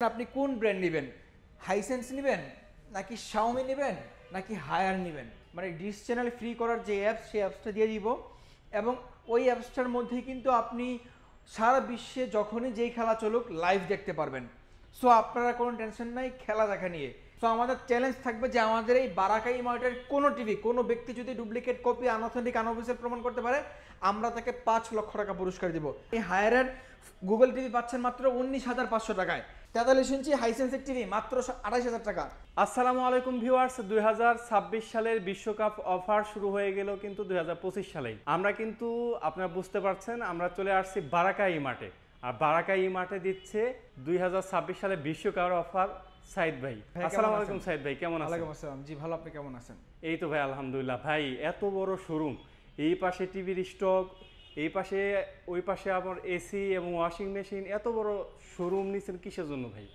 আপনি কোন ব্র্যান্ড নেবেন? হাইসেন্স নেবেন নাকি শাওমি নেবেন নাকি হায়ার নেবেন? মানে ডিশ চ্যানেল ফ্রি করার যে অ্যাপস সেই অ্যাপসটা দিয়ে দিব এবং ওই অ্যাপসটার মধ্যেই কিন্তু আপনি সারা বিশ্বে যখনই যেই খেলা চলুক লাইভ দেখতে পারবেন। সো আপনারা কোনো টেনশন নাই খেলা দেখা নিয়ে। সো আমাদের চ্যালেঞ্জ থাকবে যে আমাদের এই বারাকাই মার্টের কোনো টিভি কোনো ব্যক্তি যদি ডুপ্লিকেট কপি আনঅথেন্টিক আনঅফিসিয়াল প্রমাণ করতে পারে আমরা তাকে 5 লক্ষ টাকা পুরস্কার দিব। এই হায়ারের গুগল টিভি পাচ্ছেন মাত্র 19,500 টাকায়। 43 ইঞ্চি হাইসেন্সের টিভি মাত্র 28,000 টাকা। আসসালামু আলাইকুম ভিউয়ার্স, 2026 সালের বিশ্বকাপ অফার শুরু হয়ে গেল কিন্তু 2025 সালেই। আমরা কিন্তু আপনারা বুঝতে পারছেন আমরা চলে আসছি বারাকা ই মার্টে। আর বারাকা ই মার্টে দিচ্ছে 2026 সালে বিশ্বকাপ অফার। সাইদ ভাই, আসসালামু আলাইকুম। সাইদ ভাই কেমন আছেন? ওয়ালাইকুম আসসালাম। জি ভালো, আপনি কেমন আছেন? এই তো ভাই আলহামদুলিল্লাহ। ভাই এত বড় শোরুম, এই পাশে টিভির স্টক, এই পাশে ওই পাশে আবার এসি এবং ওয়াশিং মেশিন, এত বড় শোরুম নিছেন কিসের জন্য ভাই?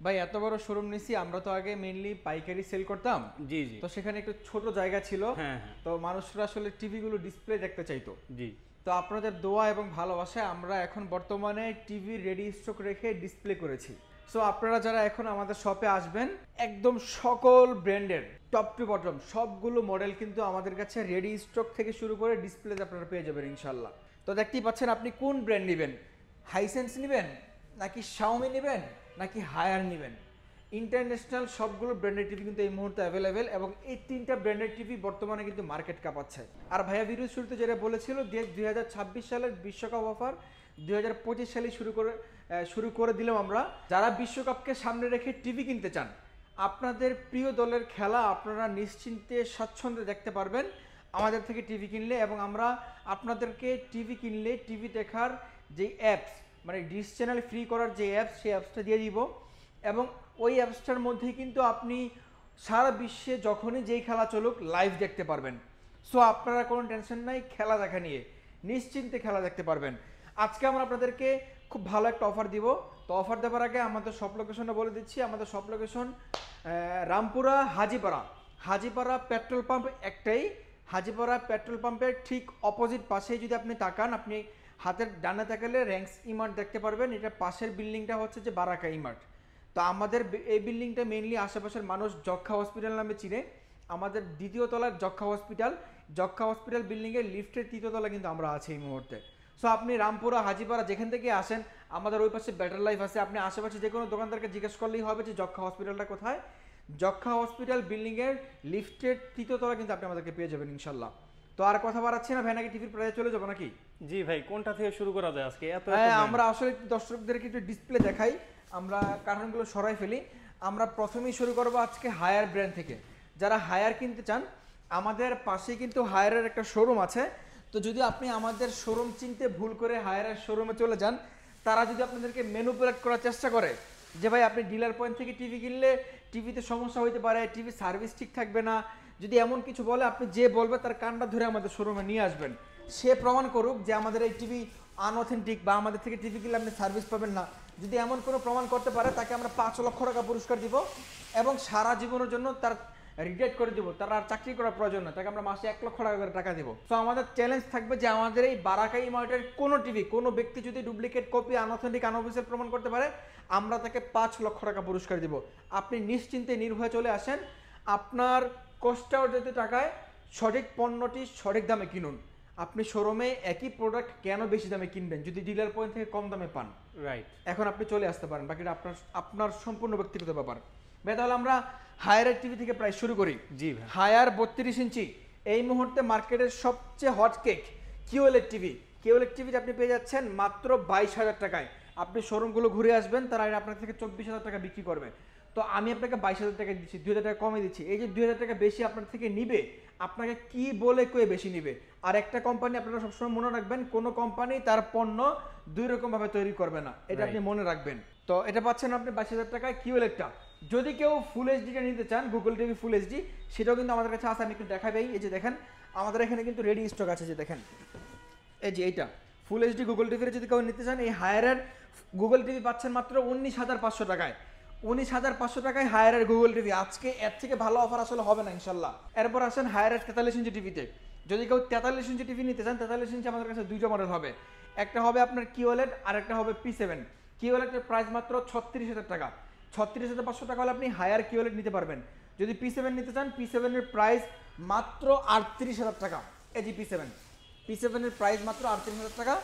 ভাই এত বড় শোরুম নিছি, আমরা তো আগে মেইনলি পাইকারি সেল করতাম। জি জি। তো সেখানে একটু ছোট জায়গা ছিল। হ্যাঁ। তো মানুষরা আসলে টিভিগুলো ডিসপ্লে দেখতে চাইতো। জি। তো আপনাদের দোয়া এবং ভালোবাসায় আমরা এখন বর্তমানে টিভি রেডি স্টক রেখে ডিসপ্লে করেছি। সো আপনারা যারা এখন আমাদের শপে আসবেন, একদম সকল ব্র্যান্ডের টপ টু বটম সবগুলো মডেল কিন্তু আমাদের কাছে রেডি স্টক থেকে শুরু করে ডিসপ্লেতে আপনারা পেয়ে যাবেন ইনশাল্লাহ। তো দেখতেই পাচ্ছেন আপনি কোন ব্র্যান্ড নেবেন, হাইসেন্স নেবেন নাকি শাওমি নেবেন নাকি হায়ার নেবেন। ইন্টারন্যাশনাল সবগুলো ব্র্যান্ডের টিভি কিন্তু এই মুহূর্তে অ্যাভেলেবেল এবং এই 3টা ব্র্যান্ডের টিভি বর্তমানে কিন্তু মার্কেট কাঁপাচ্ছে। আর ভাইয়া ভিডিও শুরুতে যেটা বলেছিল যে 2026 সালের বিশ্বকাপ অফার 2025 সালে শুরু করে দিলাম আমরা। যারা বিশ্বকাপকে সামনে রেখে টিভি কিনতে চান, আপনাদের প্রিয় দলের খেলা আপনারা নিশ্চিন্তে স্বাচ্ছন্দ্যে দেখতে পারবেন আমাদের থেকে টিভি কিনলে। এবং আমরা আপনাদেরকে টিভি কিনলে টিভি দেখার যে অ্যাপস, মানে ডিশ চ্যানেল ফ্রি করার যে অ্যাপস সেই অ্যাপসটা দিয়ে দিব এবং ওই অ্যাপসটার মধ্যেই কিন্তু আপনি সারা বিশ্বে যখনই যেই খেলা চলুক লাইভ দেখতে পারবেন। সো আপনারা কোনো টেনশন নাই খেলা দেখা নিয়ে, নিশ্চিন্তে খেলা দেখতে পারবেন। আজকে আমরা আপনাদেরকে খুব ভালো একটা অফার দিব। তো অফার দেওয়ার আগে আমাদের শপ লোকেশনটা বলে দিচ্ছি। আমাদের shop location Rampura Hajipara petrol pump একটাই। হাজিপাড়া পেট্রোল পাম্পের ঠিক অপোজিট পাশেই যদি আপনি তাকান, আপনি হাতের ডানে তাকালে র্যাঙ্কস ইমার্ট দেখতে পারবেন। এটা পাশের বিল্ডিংটা হচ্ছে যে বারাকা ইমার্ট। তো আমাদের এই বিল্ডিংটা মেইনলি আশেপাশের মানুষ যক্ষা হসপিটাল নামে চিনে। আমাদের দ্বিতীয় তলার যক্ষা হসপিটাল বিল্ডিংয়ের লিফটের তৃতীয় তলা কিন্তু আমরা আছি এই মুহূর্তে। সো আপনি রামপুরা হাজিপাড়া যেখান থেকে আসেন, আমাদের ওই পাশে বেটার লাইফ আছে। আপনি আশেপাশে যে কোনো দোকানদারকে জিজ্ঞেস করলেই হবে যে যক্ষা হসপিটালটা কোথায়। যক্ষা হসপিটাল বিল্ডিংয়ের লিফটের তৃতীয় তলা কিন্তু আপনি আমাদেরকে পেয়ে যাবেন ইনশাল্লাহ। তো আর কথা বাড়াচ্ছি না ভাই, নাকি টিভির প্রাইজে চলে যাবো নাকি? জি ভাই, কোনটা থেকে শুরু করা যায় আজকে? আমরা আসলে দর্শকদেরকে একটু ডিসপ্লে দেখাই, আমরা কার্টুনগুলো সরাই ফেলি। আমরা প্রথমেই শুরু করবো আজকে হায়ার ব্র্যান্ড থেকে। যারা হায়ার কিনতে চান, আমাদের পাশেই কিন্তু হায়ারের একটা শোরুম আছে। তো যদি আপনি আমাদের শোরুম চিনতে ভুল করে হায়ারের শোরুমে চলে যান, তারা যদি আপনাদেরকে ম্যানিপুলেট করার চেষ্টা করে যে ভাই আপনি ডিলার পয়েন্ট থেকে টিভি কিনলে টিভিতে সমস্যা হইতে পারে, টিভি সার্ভিস ঠিক থাকবে না, যদি এমন কিছু বলে, আপনি যে বলবে তার কানটা ধরে আমাদের শোরুমে নিয়ে আসবেন। সে প্রমাণ করুক যে আমাদের এই টিভি আনঅথেন্টিক বা আমাদের থেকে টিভি কিনলে আপনি সার্ভিস পাবেন না। যদি এমন কোনো প্রমাণ করতে পারে তাকে আমরা 5 লক্ষ টাকা পুরস্কার দিব এবং সারা জীবনের জন্য তার রিটায়ার করে দিব। তার আর চাকরি করার প্রয়োজন না, তাকে আমরা মাসে 1 লক্ষ টাকা করে টাকা দেবো। তো আমাদের চ্যালেঞ্জ থাকবে যে আমাদের এই বারাকাই মার্টের কোনো টিভি কোনো ব্যক্তি যদি ডুপ্লিকেট কপি আনঅথেন্টিক আনঅফিসিয়াল প্রমাণ করতে পারে আমরা তাকে 5 লক্ষ টাকা পুরস্কার দিব। আপনি নিশ্চিন্তে নির্ভয়ে চলে আসেন, আপনার কষ্ট অর্জিত টাকায় সঠিক পণ্যটি সঠিক দামে কিনুন। আপনি শোরুমে একই প্রোডাক্ট কেন বেশি দামে কিনবেন যদি ডিলার পয়েন্ট থেকে কম দামে পান? রাইট। এখন আপনি চলে আসতে পারেন, বাকিটা আপনার সম্পূর্ণ ব্যক্তিগত ব্যাপার। ভাই তাহলে আমরা হায়ারের টিভি থেকে প্রাইস শুরু করি। জি ভাই। হায়ার 32 ইঞ্চি এই মুহূর্তে মার্কেটের সবচেয়ে হট কেক কিউএলএড টিভি আপনি পেয়ে যাচ্ছেন মাত্র 22,000 টাকায়। আপনি শোরুমগুলো ঘুরে আসবেন, তারা আপনার থেকে 24,000 টাকা বিক্রি করবে। তো আমি আপনাকে 22,000 টাকা দিচ্ছি, 2,000 টাকা কমে দিচ্ছি। এই যে 2,000 টাকা বেশি আপনার থেকে নিবে, আপনাকে কি বলে কয়ে বেশি নিবে? আর একটা কোম্পানি আপনারা সবসময় মনে রাখবেন, কোনো কোম্পানি তার পণ্য দুই রকম ভাবে তৈরি করবে না, এটা আপনি মনে রাখবেন। তো এটা পাচ্ছেন আপনি 22,000 টাকায় কিউএলএডটা। যদি কেউ ফুল এইচডিটা নিতে চান, গুগল টিভি ফুল এইচডি, সেটাও কিন্তু আমাদের কাছে আছে। আমি একটু দেখাই, এই যে দেখেন আমাদের এখানে কিন্তু রেডি স্টক আছে। যে দেখেন এই যে এইটা ফুল এইচডি গুগল টিভির যদি কেউ নিতে চান, এই হায়ারের গুগল টিভি পাচ্ছেন মাত্র 19,500 টাকায়। 19,500 টাকায় হায়ারের গুগল টিভি। আজকে এর থেকে ভালো অফার আসলে হবে না ইনশাল্লাহ। এরপর আসেন হায়ারের 43 ইঞ্চি টিভিতে। যদি কেউ 43 ইঞ্চি টিভি নিতে চান, 43 ইঞ্চি আমাদের কাছে দুইটা মডেল হবে। একটা হবে আপনার কিউএলএড আর একটা হবে P7। কিউএলএড এর প্রাইস মাত্র 36,000 টাকা। 36,500 টাকা হলে আপনি হায়ার কিওলেট নিতে পারবেন। যদি P7 নিতে চান, P7 এর প্রাইস মাত্র 38,000 টাকা। এই যে P7 এর প্রাইস মাত্র 38,000 টাকা।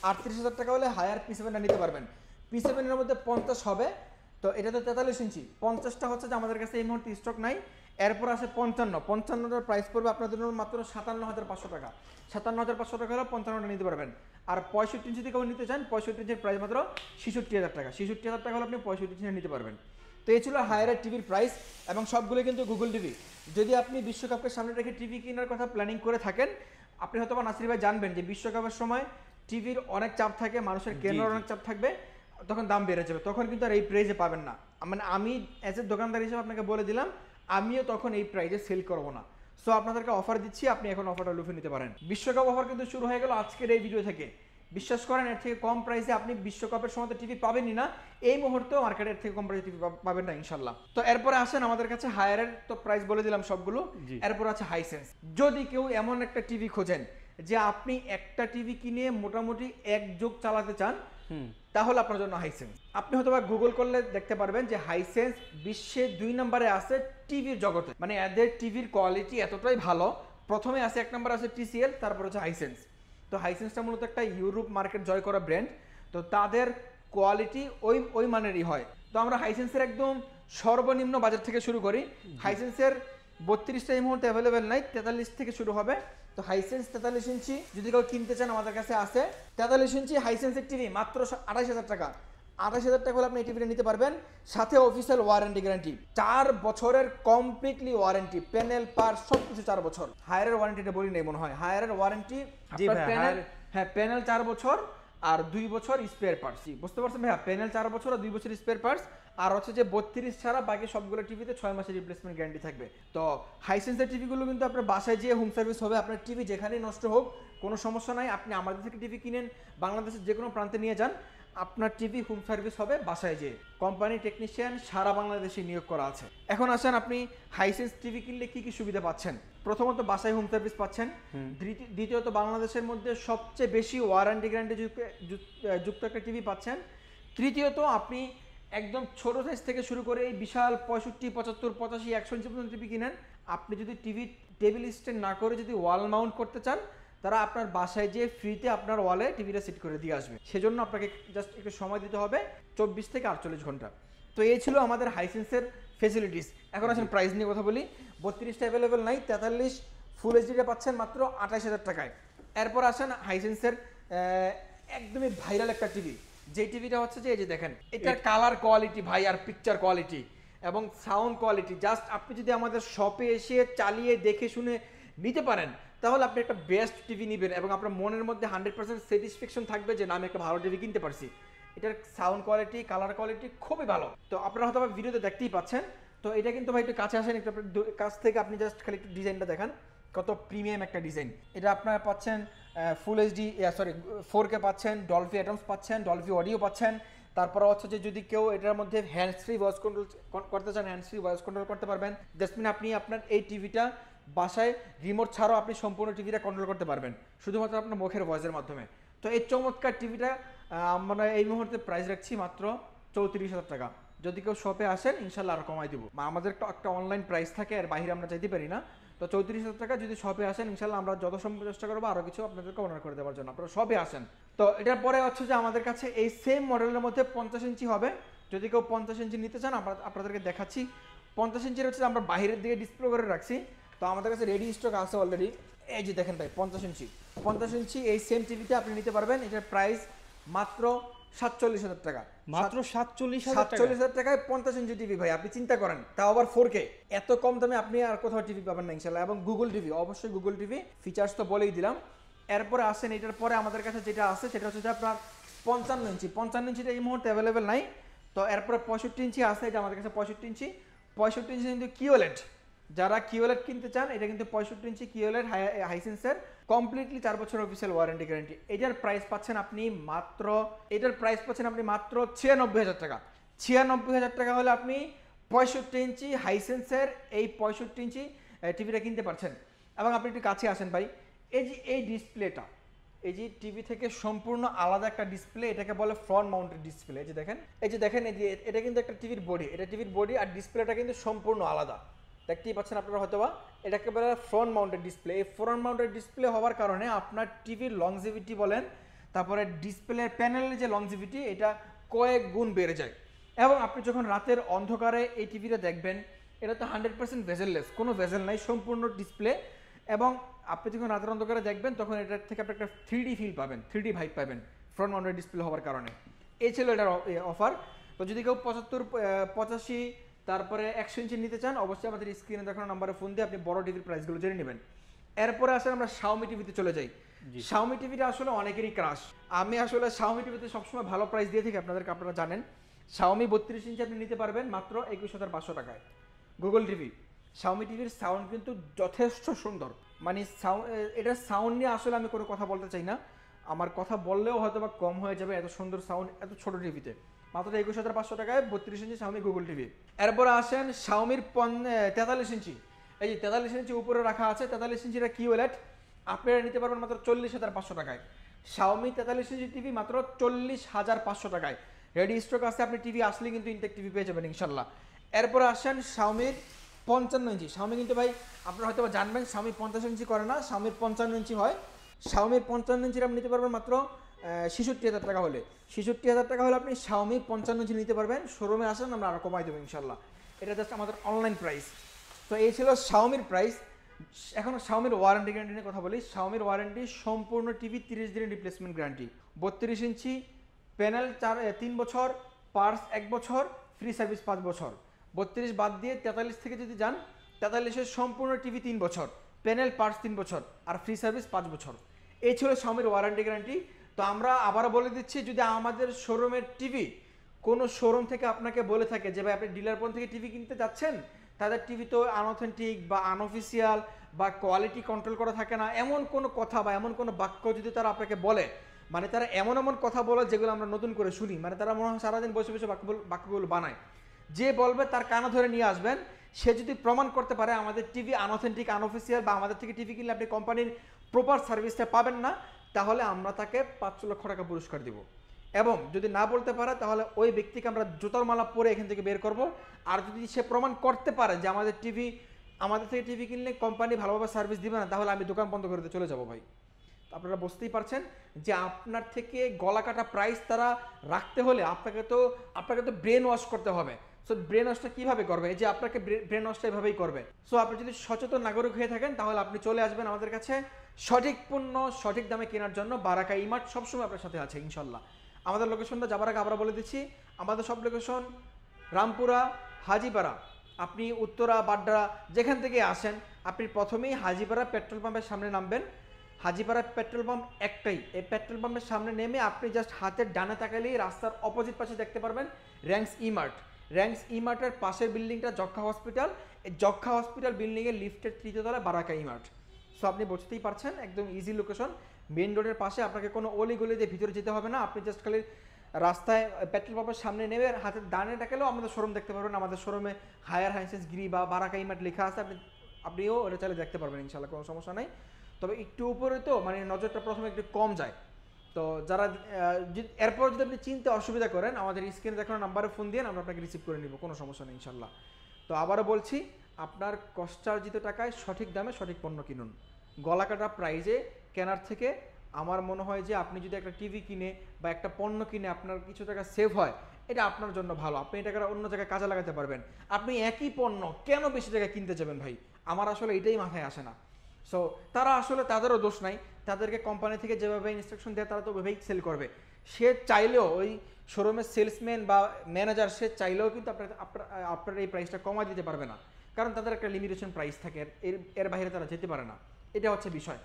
38,000 টাকা হলে হায়ার P7টা নিতে পারবেন। P7 এর মধ্যে 50 হবে, তো এটা তো 43 ইঞ্চি, 50টা হচ্ছে যে আমাদের কাছে এই মুহূর্তে স্টক নাই। এরপর আছে 55টার প্রাইস পড়বে আপনাদের জন্য মাত্র 57,500 টাকা। 57,500 টাকা হলে 55টা নিতে পারবেন। আর 65 ইঞ্চি থেকে নিতে চান, 65 ইঞ্চির প্রাইস মাত্র 66,000 টাকা। 66,000 টাকা হলে আপনি 65 ইঞ্চি নিতে পারবেন। তো এই ছিল হায়ারের টিভির প্রাইস, এবং সবগুলো কিন্তু গুগল টিভি। যদি আপনি বিশ্বকাপকে সামনে রেখে টিভি কেনার কথা প্ল্যানিং করে থাকেন, আপনি হয়তো বা নাসির ভাই জানবেন যে বিশ্বকাপের সময় টিভির অনেক চাপ থাকে, মানুষের কেনার অনেক চাপ থাকবে, তখন দাম বেড়ে যাবে, তখন কিন্তু আর এই প্রাইসে পাবেন না। মানে আমি অ্যাজ এ দোকানদার হিসেবে আপনাকে বলে দিলাম, আমিও তখন এই প্রাইসে সেল করবো না। সো আপনাদেরকে অফার দিচ্ছি, আপনি এখন অফারটা লুফে নিতে পারেন। বিশ্বকাপ অফার কিন্তু শুরু হয়ে গেল আজকের এই ভিডিও থেকে। বিশ্বাস করেন, এর থেকে কম প্রাইসে আপনি বিশ্বকাপের সময় তো টিভি পাবেনই না, এই মুহূর্তেও মার্কেটের থেকে কম প্রাইসে টিভি পাবেন না ইনশাল্লাহ। তো এরপরে আসেন আমাদের কাছে হায়ারের তো প্রাইস বলে দিলাম সবগুলো, এরপর আছে হাইসেন্স। যদি কেউ এমন একটা টিভি খোঁজেন যে আপনি একটা টিভি কিনে মোটামুটি এক যুগ চালাতে চান, তাহলে আপনার জন্য হাইসেন্স। আপনি হয়তো বা গুগল করলে দেখতে পারবেন যে হাইসেন্স বিশ্বে 2 নম্বরে আছে টিভির জগতে। মানে এদের টিভির কোয়ালিটি এতটাই ভালো, প্রথমে আছে 1 নম্বর আছে TCL, তারপর হচ্ছে হাইসেন্স। তো হাইসেন্সটা মূলত একটা ইউরোপ মার্কেট জয় করা ব্র্যান্ড, তো তাদের কোয়ালিটি ওই মানেরই হয়। তো আমরা হাইসেন্সের একদম সর্বনিম্ন বাজার থেকে শুরু করি। হাইসেন্সের 32টা এই মুহূর্তে অ্যাভেলেবেল নাই, 43 থেকে শুরু হবে। তো হাইসেন্স 43 ইঞ্চি যদি কেউ কিনতে চান, আমাদের কাছে আছে 43 ইঞ্চি হাইসেন্সের টিভি মাত্র 28,000 টাকা। 28,000 টাকা হলে আপনি এই টিভিটা নিতে পারবেন, সাথে অফিসিয়াল ওয়ারেন্টি গ্যারান্টি, 4 বছরের কমপ্লিটলি ওয়ারেন্টি, প্যানেল পার সবকিছু 4 বছর। হায়ারের ওয়ারেন্টিটা বলি নাই মনে হয়, হায়ারের ওয়ারেন্টি প্যানেল, হ্যাঁ প্যানেল 4 বছর আর 2 বছর স্পেয়ার পার্টস। বুঝতে পারছেন ভাইয়া, প্যানেল 4 বছর আর 2 বছর স্পেয়ার পার্টস। আর হচ্ছে যে 32 ছাড়া বাকি সবগুলো টিভিতে 6 মাসের রিপ্লেসমেন্ট গ্যারান্টি থাকবে। তো হাইসেন্সের টিভিগুলো কিন্তু আপনার বাসায় যেয়ে হোম সার্ভিস হবে। আপনার টিভি যেখানেই নষ্ট হোক কোনো সমস্যা নাই, আপনি আমাদের থেকে টিভি কিনেন, বাংলাদেশের যে কোনো প্রান্তে নিয়ে যান, আপনার টিভি হোম সার্ভিস হবে বাসায় যেয়ে। কোম্পানি টেকনিশিয়ান সারা বাংলাদেশে নিয়োগ করা আছে। এখন আসেন আপনি হাইসেন্স টিভি কিনলে কি কি সুবিধা পাচ্ছেন। প্রথমত বাসায় হোম সার্ভিস পাচ্ছেন, দ্বিতীয়ত বাংলাদেশের মধ্যে সবচেয়ে বেশি ওয়ারেন্টি গ্যারান্টি যুক্ত একটা টিভি পাচ্ছেন, তৃতীয়ত আপনি একদম ছোট সাইজ থেকে শুরু করে এই বিশাল 65, 75, 85, 100 ইঞ্চি পর্যন্ত টিভি কিনেন, আপনি যদি টিভি টেবিল স্ট্যান্ড না করে যদি ওয়াল মাউন্ট করতে চান, তারা আপনার বাসায় যেয়ে ফ্রিতে আপনার ওয়ালে টিভিটা সেট করে দিয়ে আসবে। সেজন্য আপনাকে জাস্ট একটু সময় দিতে হবে, 24 থেকে 48 ঘন্টা। তো এই ছিল আমাদের হাইসেন্সের ফেসিলিটিস। এখন আসেন প্রাইস নিয়ে কথা বলি। 32টা অ্যাভেলেবেল নাই, 43 ফুল এইচডিটা পাচ্ছেন মাত্র 28,000 টাকায়। এরপর আসেন হাইসেন্সের একদমই ভাইরাল একটা টিভি, যে টিভিটা হচ্ছে যে এই যে দেখেন, এটার কালার কোয়ালিটি ভাই আর পিকচার কোয়ালিটি এবং সাউন্ড কোয়ালিটি, জাস্ট আপনি যদি আমাদের শপে এসে চালিয়ে দেখে শুনে নিতে পারেন, তাহলে আপনি একটা বেস্ট টিভি নেবেন এবং আপনার মনের মধ্যে 100% স্যাটিসফ্যাকশন থাকবে যে না আমি একটা ভালো টিভি কিনতে পারছি। এটার সাউন্ড কোয়ালিটি, কালার কোয়ালিটি খুবই ভালো। তো আপনারা হয়তো ভিডিওতে দেখতেই পাচ্ছেন। তো এটা কিন্তু ভাই একটু কাছে আসেন, একটু আপনার কাছ থেকে আপনি জাস্ট খালি একটু ডিজাইনটা দেখান, কত প্রিমিয়াম একটা ডিজাইন। এটা আপনারা পাচ্ছেন ফুল এইচডি, সরি 4K পাচ্ছেন, ডলফি অ্যাটমস পাচ্ছেন, ডলফি অডিও পাচ্ছেন। তারপর হচ্ছে যে যদি কেউ এটার মধ্যে হ্যান্ডস ফ্রি ভয়েস কন্ট্রোল করতে চান, হ্যান্ডস ফ্রি ভয়েস কন্ট্রোল করতে পারবেন। জাস্ট মিন আপনি আপনার এই টিভিটা বাসায় রিমোট ছাড়াও আপনি সম্পূর্ণ টিভিটা কন্ট্রোল করতে পারবেন, শুধুমাত্র আপনার মুখের ভয়েসের মাধ্যমে। তো এই চমৎকার টিভিটা আমরা এই মুহূর্তে প্রাইস রাখছি মাত্র 34,000 টাকা। যদি কেউ শপে আসেন ইনশাল্লাহ আরও কমাই দিব। আমাদের একটা অনলাইন প্রাইস থাকে, আর বাইরে আমরা চাইতে পারি না। তো 34,000 টাকা যদি শপে আসেন ইনশাল্লাহ আমরা যত সম্ভব চেষ্টা করবো আরও কিছু আপনাদেরকে অনার করে দেওয়ার জন্য, আপনারা শপে আসেন। তো এটার পরে হচ্ছে যে আমাদের কাছে এই সেম মডেলের মধ্যে 50 ইঞ্চি হবে। যদি কেউ 50 ইঞ্চি নিতে চান, আমরা আপনাদেরকে দেখাচ্ছি। 50 ইঞ্চির হচ্ছে আমরা বাইরের দিকে ডিসপ্লে করে রাখছি, তো আমাদের কাছে রেডি স্টক আছে অলরেডি। এই যে দেখেন ভাই 50 ইঞ্চি এই সেম টিভিতে আপনি নিতে পারবেন। এটার প্রাইস মাত্র 47,000 টাকা। মাত্র 47,000 টাকায় 50 ইঞ্চি টিভি ভাই, আপনি চিন্তা করেন, তাও আবার 4K। এত কম দামে আপনি আর কোথাও টিভি পাবেন না ইনশাল্লাহ। এবং গুগল টিভি, অবশ্যই গুগল টিভি, ফিচার্স তো বলেই দিলাম। এরপরে আসেন, এটার পরে আমাদের কাছে যেটা আছে সেটা হচ্ছে যে আপনার 55 ইঞ্চি। 55 ইঞ্চিটা এই মুহূর্তে অ্যাভেলেবেল নাই। তো এরপরে 65 ইঞ্চি আছে, এটা আমাদের কাছে 65 ইঞ্চি। 65 ইঞ্চি কিন্তু কিওলেড, যারা কিওলেড কিনতে চান, এটা কিন্তু 65 ইঞ্চি কিওলেড হাইসেন্সের কমপ্লিটলি 4 বছর অফিসিয়াল ওয়ারেন্টি গ্যারান্টি। এটার প্রাইস পাচ্ছেন আপনি মাত্র 96,000 টাকা। 96,000 টাকা হলে আপনি 65 ইঞ্চি হাইসেন্সের এই 65 ইঞ্চি টিভিটা কিনতে পারছেন। এবং আপনি একটু কাছে আসেন ভাই, এই যে এই ডিসপ্লেটা, এই যে টিভি থেকে সম্পূর্ণ আলাদা একটা ডিসপ্লে, এটাকে বলে ফ্রন্ট মাউন্টেড ডিসপ্লে। এই যে দেখেন এই যে এটা কিন্তু একটা টিভির বডি, এটা টিভির বডি আর ডিসপ্লেটা কিন্তু সম্পূর্ণ আলাদা, দেখতেই পাচ্ছেন আপনারা হয়তোবা। এটাকে বলে ফ্রন্ট মাউন্টেড ডিসপ্লে। এই ফ্রন্ট মাউন্টেড ডিসপ্লে হওয়ার কারণে আপনার টিভির লংজিভিটি বলেন, তারপরে ডিসপ্লের প্যানেলের যে লংজিভিটি, এটা কয়েক গুণ বেড়ে যায়। এবং আপনি যখন রাতের অন্ধকারে এই টিভিটা দেখবেন, এটা তো 100% ভেজেললেস, কোনো ভেজেল নাই, সম্পূর্ণ ডিসপ্লে। এবং আপনি যখন রাতের অন্ধকারে দেখবেন তখন এটার থেকে আপনি একটা 3D ফিল পাবেন, 3D ভাইব পাবেন ফ্রন্ট মাউন্টেড ডিসপ্লে হওয়ার কারণে। এই ছিল এটার অফার। তো যদি কেউ 75, 85 তারপরে 100 ইঞ্চি নিতে চান, অবশ্যই আমাদের স্ক্রিনে দেখানো নাম্বারে ফোন দিয়ে আপনি বড় টিভির প্রাইসগুলো জেনে নেবেন। এরপরে আসলে আমরা শাওমি টিভিতে চলে যাই। শাওমি টিভিটা আসলে অনেকেরই ক্রাশ। আমি আসলে শাওমি টিভিতে সবসময় ভালো প্রাইস দিয়ে থাকি, আপনারা জানেন। শাওমি 32 ইঞ্চি আপনি নিতে পারবেন মাত্র 21,500 টাকায়। গুগল টিভি, শাওমি টিভির সাউন্ড কিন্তু যথেষ্ট সুন্দর, মানে এটার সাউন্ড নিয়ে আসলে আমি কোনো কথা বলতে চাই না, আমার কথা বললেও হয়তো বা কম হয়ে যাবে, এত সুন্দর সাউন্ড এত ছোট টিভিতে। মাত্র 21,500 টাকায় 32 ইঞ্চি শাওমি গুগল টিভি। এরপরে আসেন শাওমির 43 ইঞ্চি। এই যে 43 ইঞ্চি উপরে রাখা আছে, 43 ইঞ্চিটা কিওএলইডি আপনারা নিতে পারবেন মাত্র 40,500 টাকায়। শাওমি 43 ইঞ্চি টিভি মাত্র 40,500 টাকায় রেডি স্টক আছে। আপনি টিভি আসলে কিন্তু ইনটেক টিভি পেয়ে যাবেন ইনশাল্লাহ। এরপরে আসেন শাওমির 55 ইঞ্চি। শাওমি কিন্তু ভাই আপনারা হয়তো জানবেন শাওমি 50 ইঞ্চি করে না, শাওমির 55 ইঞ্চি হয়। শাওমির 55 ইঞ্চির আপনি নিতে পারবেন মাত্র 66,000 টাকা হলে। 66,000 টাকা হলে আপনি শাওমি 55 ইঞ্চি নিতে পারবেন। শোরুমে আসেন, আমরা আরও কমাই দেবো ইনশাল্লাহ। এটা জাস্ট আমাদের অনলাইন প্রাইস। তো এই ছিল শাওমির প্রাইস। এখন শাওমির ওয়ারেন্টি গ্যারান্টি নিয়ে কথা বলি। শাওমির ওয়ারেন্টি সম্পূর্ণ টিভি 30 দিনের রিপ্লেসমেন্ট গ্যারান্টি, 32 ইঞ্চি প্যানেল 3 বছর, পার্স 1 বছর, ফ্রি সার্ভিস 5 বছর। 32 বাদ দিয়ে 43 থেকে যদি যান, 43-এর সম্পূর্ণ টিভি 3 বছর, প্যানেল পার্টস 3 বছর আর ফ্রি সার্ভিস 5 বছর। এই ছিল শাওমির ওয়ারেন্টি গ্যারান্টি। তো আমরা আবারও বলে দিচ্ছি, যদি আমাদের শোরুমের টিভি কোনো শোরুম থেকে আপনাকে বলে থাকে যে ভাই আপনি ডিলার পয়েন্ট থেকে টিভি কিনতে যাচ্ছেন, তাদের টিভি তো আনঅথেন্টিক বা আনঅফিসিয়াল বা কোয়ালিটি কন্ট্রোল করা থাকে না, এমন কোনো কথা বা এমন কোনো বাক্য যদি তারা আপনাকে বলে, মানে তারা এমন এমন কথা বলে যেগুলো আমরা নতুন করে শুনি, মানে তারা মনে হয় সারাদিন বসে বসে বাক্যগুলো বানায়। যে বলবে তার কানা ধরে নিয়ে আসবেন, সে যদি প্রমাণ করতে পারে আমাদের টিভি আনঅথেন্টিক আনঅফিসিয়াল বা আমাদের থেকে টিভি কিনলে আপনি কোম্পানির প্রপার সার্ভিসটা পাবেন না, তাহলে আমরা তাকে 5 লক্ষ টাকা পুরস্কার দিব। এবং যদি না বলতে পারে তাহলে ওই ব্যক্তিকে আমরা জুতার মালা পরে এখান থেকে বের করব। আর যদি সে প্রমাণ করতে পারে যে আমাদের থেকে টিভি কিনলে কোম্পানি ভালোভাবে সার্ভিস দিবে না, তাহলে আমি দোকান বন্ধ করে দিয়ে চলে যাবো ভাই। আপনারা বুঝতেই পারছেন যে আপনার থেকে গলা কাটা প্রাইস তারা রাখতে হলে আপনাকে তো ব্রেন ওয়াশ করতে হবে। সো ব্রেন ওয়াশটা কীভাবে করবে? এই যে আপনাকে ব্রেন ওয়াশটা এভাবেই করবে। সো আপনি যদি সচেতন নাগরিক হয়ে থাকেন, তাহলে আপনি চলে আসবেন আমাদের কাছে সঠিক পণ্য সঠিক দামে কেনার জন্য। বারাকা ইমার্ট সবসময় আপনার সাথে আছে ইনশাল্লাহ। আমাদের লোকেশনটা যাবার আগে আবার বলে দিচ্ছি, আমাদের সব লোকেশন রামপুরা, হাজিপাড়া। আপনি উত্তরা, বাড্ডা যেখান থেকে আসেন, আপনি প্রথমেই হাজিপাড়া পেট্রোল পাম্পের সামনে নামবেন। হাজিপাড়া পেট্রোল পাম্প একটাই, এই পেট্রোল পাম্পের সামনে নেমে আপনি জাস্ট হাতের ডানে তাকালেই রাস্তার অপোজিট পাশে দেখতে পারবেন র্যাঙ্কস ইমার্ট। র্যাঙ্কস ইমার্টের পাশের বিল্ডিংটা যক্ষা হসপিটাল। এই যক্ষা হসপিটাল বিল্ডিংয়ের লিফটের 3য় তলায় বারাকা ইমার্ট। সো আপনি বুঝতেই পারছেন একদম ইজি লোকেশন, মেন রোডের পাশে। আপনাকে কোনো অলি গলি দিয়ে ভিতরে যেতে হবে না, আপনি জাস্ট খালি রাস্তায় পেট্রোল পাম্পের সামনে নেমে হাতের ডানে টাকালেও আমাদের শোরুম দেখতে পারবেন। আমাদের শোরুমে হায়ার হাইসেন্স গিরি বা বারাকা ইমার্ট লেখা আছে, আপনিও ওটা চাইলে দেখতে পারবেন ইনশাল্লাহ, কোনো সমস্যা নেই। তবে একটু উপরে তো মানে নজরটা প্রথমে একটু কম যায়। তো যারা এরপর যদি আপনি চিনতে অসুবিধা করেন, আমাদের স্ক্রিনে দেখানো নাম্বারে ফোন দিয়ে আমরা আপনাকে রিসিভ করে নিব, কোনো সমস্যা নেই ইনশাল্লাহ। তো আবারও বলছি, আপনার কষ্টার্জিত টাকায় সঠিক দামে সঠিক পণ্য কিনুন। গলা কাটা প্রাইজে কেনার থেকে আমার মনে হয় যে আপনি যদি একটা টিভি কিনে বা একটা পণ্য কিনে আপনার কিছু টাকা সেভ হয়, এটা আপনার জন্য ভালো। আপনি এই টাকাটা অন্য জায়গায় কাজে লাগাতে পারবেন। আপনি একই পণ্য কেন বেশি জায়গায় কিনতে যাবেন ভাই? আমার আসলে এটাই মাথায় আসে না। সো তারা আসলে তাদেরও দোষ নাই, তাদেরকে কোম্পানি থেকে যেভাবে ইনস্ট্রাকশন দেয় তারা তো ওইভাবেই সেল করবে। সে চাইলেও ওই শোরুমের সেলসম্যান বা ম্যানেজার সে চাইলেও কিন্তু আপনার এই প্রাইসটা কমায় দিতে পারবে না, কারণ তাদের একটা লিমিটেশন প্রাইস থাকে, এর বাইরে তারা যেতে পারে না। এটা হচ্ছে বিষয়।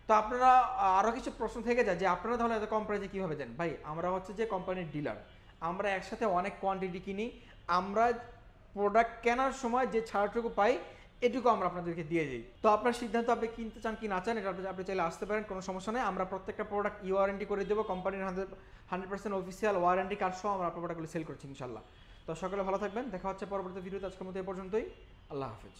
তো আপনারা আরও কিছু প্রশ্ন থেকে যায় যে আপনারা তাহলে এত কম প্রাইসে কীভাবে দেন? ভাই আমরা হচ্ছে যে কোম্পানির ডিলার, আমরা একসাথে অনেক কোয়ান্টিটি কিনি। আমরা প্রোডাক্ট কেনার সময় যে ছাড়টুকু পাই এটুকু আমরা আপনাদেরকে দিয়ে দিই। তো আপনার সিদ্ধান্ত, আপনি কিনতে চান কি না চান, এটা আপনি চাইলে আসতে পারেন, কোনো সমস্যা নেই। আমরা প্রত্যেকটা প্রোডাক্ট ওয়ারেন্টি করে দেবো, কোম্পানির 100% অফিসিয়াল ওয়ারেন্টি কার্ড সহ আমরা আপনার প্রোডাক্টগুলো সেল করছি ইনশাল্লাহ। তো সকলে ভালো থাকবেন, দেখা হচ্ছে পরবর্তী ভিডিওতে। আজকের মতো এ পর্যন্তই, আল্লাহ হাফেজ।